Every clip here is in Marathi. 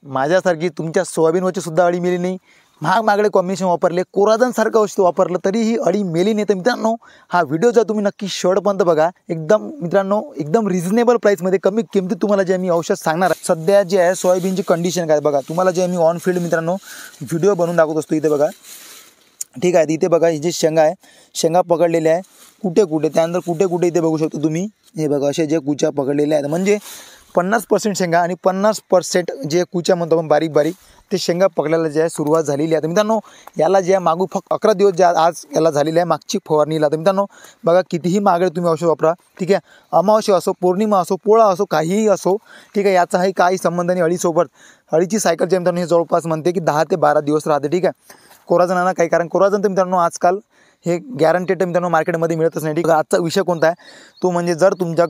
माझ्यासारखी तुमच्या सोयाबीनवरची सुद्धा अळी मेली नाही, महागडे कॉम्बिनेशन वापरले, कोराजन सारखं औषध वापरलं तरी ही अळी मेली नाही। तर मित्रांनो हा व्हिडिओ जर तुम्ही नक्की शेवटपर्यंत बघा, एकदम मित्रांनो एकदम रिझनेबल प्राईसमध्ये कमी किमतीत तुम्हाला जे मी औषध सांगणार आहे। सध्या जे आहे सोयाबीनची कंडिशन काय बघा, तुम्हाला जे मी ऑन फील्ड मित्रांनो व्हिडिओ बनवून दाखवत असतो, इथे बघा ठीक आहे। इथे बघा ही जी शेंगा आहे, शेंगा पकडलेल्या आहे कुठे कुठे, त्यानंतर कुठे कुठे इथे बघू शकतो तुम्ही, हे बघा असे जे कुच्या पकडलेल्या आहेत, म्हणजे 50% शेंगा आणि 50% जे कुच्या म्हणतो आपण बारीक बारीक ते शेंगा पकडायला जे आहे सुरुवात झालेली आहे। तर मित्रांनो याला जे आहे मागू फक्त 11 दिवस जे आज याला झालेले आहे मागची फवारणीला। तर मित्रांनो बघा कितीही महागडे तुम्ही औषध वापरा, ठीक आहे, अमावस्या असो, पौर्णिमा असो, पोळा असो, काहीही असो, ठीक आहे, याचाही काही संबंध नाही अळीसोबत। अळीची सायकल जे मित्रांनो हे जवळपास म्हणते की 10 ते 12 दिवस राहते, ठीक आहे। कोराजनाना काही कारण कोराजन तर मित्रांनो आजकाल हे गॅरंटेड मित्रांनो मार्केटमध्ये मिळतच नाही, ठीक आहे। आजचा विषय कोणता आहे तो म्हणजे जर तुमच्या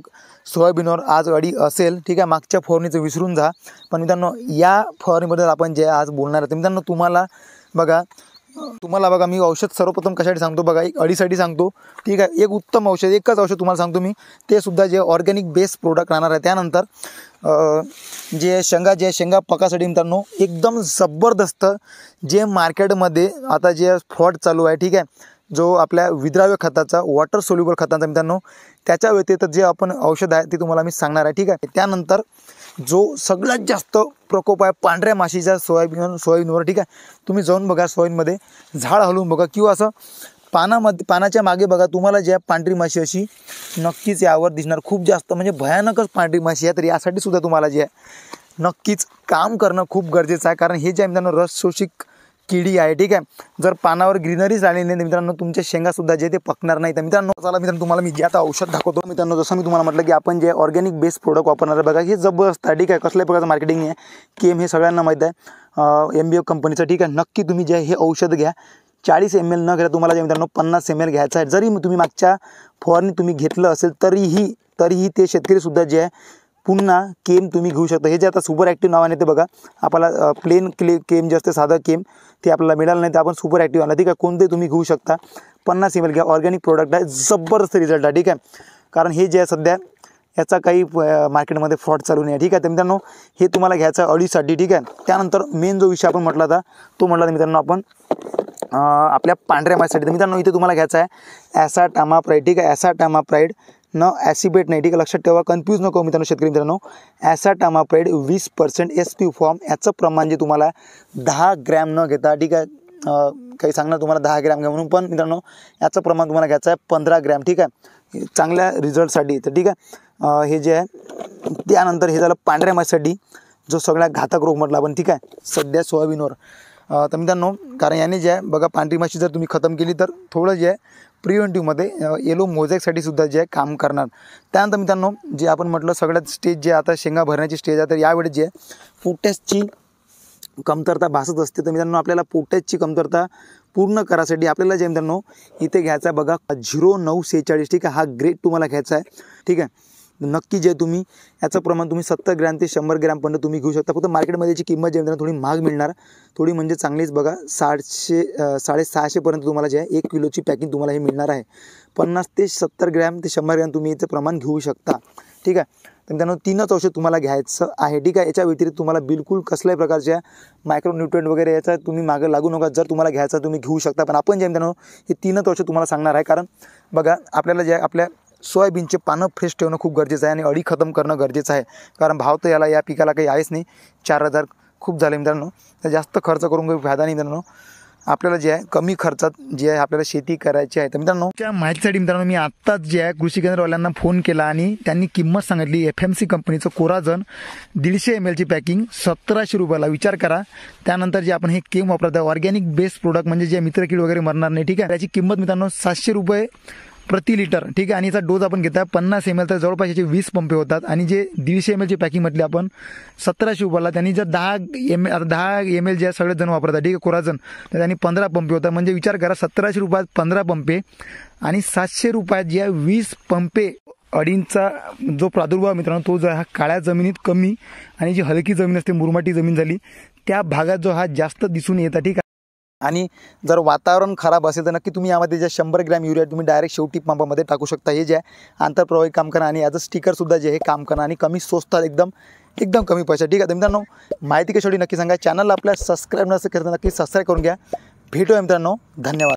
सोयाबीनवर आज अळी असेल, ठीक आहे, मागच्या फवारणीचं विसरून जा, पण मित्रांनो या फवारणीबद्दल आपण जे आज बोलणार आहे। मित्रांनो तुम्हाला बघा मी औषध सर्वप्रथम कशासाठी सांगतो बघा, एक अळीसाठी सांगतो, ठीक आहे। एक उत्तम औषध, एकच औषध तुम्हाला सांगतो मी, ते सुद्धा जे ऑर्गॅनिक बेस्ड प्रोडक्ट राहणार आहे। त्यानंतर जे शेंगा पकासाठी मित्रांनो एकदम जबरदस्त जे मार्केटमध्ये आता जे फ्रॉड चालू आहे, ठीक आहे, जो आपल्या विद्राव्य खताचा वॉटर सोल्युबल खताचा मित्रांनो त्याच्या व्यतिरिक्त जे आपण औषध आहे ते तुम्हाला मी सांगणार आहे, ठीक आहे। त्यानंतर जो सगळ्यात जास्त प्रकोप आहे पांढऱ्या माशीचा सोयाबीनवर, ठीक आहे, तुम्ही जाऊन बघा सोयाबीनमध्ये झाड हलवून बघा किंवा असं पानाच्या मागे बघा, तुम्हाला जे पांढरी माशी अशी नक्कीच यावर दिसणार, खूप जास्त म्हणजे भयानकच पांढरी माशी आहे। तर यासाठी सुद्धा तुम्हाला जे आहे नक्कीच काम करणं खूप गरजेचं आहे, कारण हे जे आहे मित्रांनो रस शोषक किडी आहे, ठीक आहे। जर पानावर ग्रीनरीज आली नाही मित्रांनो तुमच्या शेंगासुद्धा जे ते पकणार नाही। तर मित्रांनो चला मित्रांनो तुम्हाला मी जे आता औषध दाखवतो मित्रांनो, जसं मी तुम्हाला म्हटलं की आपण जे ऑर्गॅनिक बेस्ड प्रोडक्ट वापरणार आहे बघा, हे जबरदस्त आहे, ठीक आहे। कसल्याही प्रकारचं मार्केटिंग आहे, केम हे सगळ्यांना माहीत आहे, MBO कंपनीचं, ठीक आहे। नक्की तुम्ही जे हे औषध घ्या, 40 ml न घ्या, तुम्हाला जे मित्रांनो 50 ml घ्यायचं आहे। जरी तुम्ही मागच्या फवारणी तुम्ही घेतलं असेल तरीही ते शेतकरीसुद्धा जे आहे पुन्हा केम तुम्ही घेऊ शकता। हे जे आता सुपर ॲक्टिव्ह नावाने ते बघा, आपल्याला प्लेन केम जे असते साधं केम ते आपल्याला मिळालं नाही, तर आपण सुपर ॲक्टिव्ह आला, ठीक आहे, कोणते तुम्ही घेऊ शकता। 50 ml घ्या, ऑर्गॅनिक प्रोडक्ट आहे, जबरदस्त रिझल्ट आहे, ठीक आहे। कारण हे जे आहे सध्या याचा काही मार्केटमध्ये फ्रॉड चालू नाही आहे, ठीक आहे। तर मित्रांनो हे तुम्हाला घ्यायचं आहे अळीसाठी, ठीक आहे। त्यानंतर मेन जो विषय आपण म्हटला होता तो म्हटला मित्रांनो आपण आपल्या पांढऱ्या माशीसाठी। तर मित्रांनो इथे तुम्हाला घ्यायचं आहे ॲसाटामाप्राइड, ठीक आहे, ॲसाटामाप्राइड न ॲसिबेट नाही, ठीक आहे, लक्षात ठेवा, कन्फ्यूज नको मित्रांनो शेतकरी मित्रांनो। ॲसाटामाप्राइड 20% SP फॉर्म, याचं प्रमाण जे तुम्हाला 10 ग्रॅम न घेता, ठीक आहे, काही सांगणार तुम्हाला 10 ग्रॅम घ्या म्हणून, पण मित्रांनो याचं प्रमाण तुम्हाला घ्यायचं आहे 15 ग्रॅम, ठीक आहे, चांगल्या रिझल्टसाठी। तर ठीक आहे, हे जे आहे त्यानंतर हे झालं पांढऱ्या माशीसाठी जो सगळ्या घातक रोग म्हटला आपण, ठीक आहे, सध्या सोयाबीनवर। तर मित्रांनो कारण याने जे आहे बघा पांढरी माशी जर तुम्ही खतम केली तर थोडं जे आहे प्रिव्हेंटिव्हमध्ये येलो मोझॅकसाठी सुद्धा जे आहे काम करणार। त्यानंतर मित्रांनो जे आपण म्हटलं सगळ्यात स्टेज जे आता शेंगा भरण्याची स्टेज आहे, तर यावेळेस जे आहे पोटॅशची कमतरता भासत असते। तर मित्रांनो आपल्याला पोटॅशची कमतरता पूर्ण करायसाठी आपल्याला जे मित्रांनो इथे घ्यायचा आहे बघा 0946, ठीक आहे, हा ग्रेड तुम्हाला घ्यायचा आहे, ठीक आहे। नक्की जे तुम्ही याचं प्रमाण तुम्ही 70 ग्रॅम ते 100 ग्रॅमपर्यंत तुम्ही घेऊ शकता। फक्त मार्केटमध्ये याची किंमत जे मित्रांनो थोडी महाग मिळणार, थोडी म्हणजे चांगलीच बघा 650 पर्यंत तुम्हाला जे आहे 1 किलोची पॅकिंग तुम्हाला हे मिळणार आहे। 50 ते 70 ग्रॅम ते 100 ग्रॅम तुम्ही याचं प्रमाण घेऊ शकता, ठीक आहे। तर मित्रांनो 3च औषध तुम्हाला घ्यायचं आहे, ठीक आहे। याच्या व्यतिरिक्त तुम्हाला बिलकुल कसल्याही प्रकारच्या मायक्रोन्यूट्रिएंट वगैरे याचा तुम्ही मागं लागू नका, जर तुम्हाला घ्यायचं तुम्ही घेऊ शकता, पण आपण जे मित्रांनो हे 3च औषध तुम्हाला सांगणार आहे। कारण बघा आपल्याला जे आपल्या सोयाबीनचे पानं फ्रेश ठेवणं खूप गरजेचं आहे आणि अळी खतम करणं गरजेचं आहे, कारण भाव तर या पिकाला काही आहेच नाही, 4000 खूप झाले मित्रांनो। तर जास्त खर्च करून काही फायदा नाही मित्रांनो, आपल्याला जे आहे कमी खर्चात जे आहे आपल्याला शेती करायची आहे। तर मित्रांनो त्या माहितीसाठी मित्रांनो मी आत्ताच जे आहे कृषी केंद्रवाल्यांना फोन केला आणि त्यांनी किंमत सांगितली FMC कंपनीचं कोराजन 150 ml ची पॅकिंग 1700 रुपयाला, विचार करा। त्यानंतर जे आपण हे केम वापरत आहे ऑर्गॅनिक बेस्ड प्रोडक्ट म्हणजे जे मित्रकीड वगैरे मरणार नाही, ठीक आहे, त्याची किंमत मित्रांनो 700 रुपये प्रति लिटर, ठीक आहे। आणि याचा डोस आपण घेता 50 ml, तर जवळपास याचे 20 पंपे होतात आणि जे 150 ml ची पॅकिंग म्हटली आपण 1700 रुपयाला, त्यांनी जर 10 ml जे सगळे जण वापरतात, ठीक आहे, कोराजन, तर त्यांनी 15 पंपे होतात। म्हणजे विचार करा 1700 रुपयात 15 पंपे आणि 700 रुपयात जे 20 पंपे। अळींचा जो प्रादुर्भाव मित्रांनो तो जो हा काळ्या जमिनीत कमी आणि जी हलकी जमीन असते मुरमाटी जमीन झाली त्या भागात जो हा जास्त दिसून येतात, ठीक आहे। आणि जर वातावरण खराब असेल तर नक्की तुम्ही यामध्ये जे 100 ग्रॅम युरिया तुम्ही डायरेक्ट शेवटी पंपामध्ये टाकू शकता. हे जे आहे आंतरप्रवाही काम करणार आणि याचं स्टिकरसुद्धा जे हे काम करणार आणि कमी स्वस्तात एकदम कमी पैसा. ठीक आहे, तर मित्रांनो माहिती कशी वाटली नक्की सांगा. चॅनलला आपल्या सबस्क्राईब नसेल करता नक्की सबस्क्राईब करून घ्या. भेटूया मित्रांनो, धन्यवाद.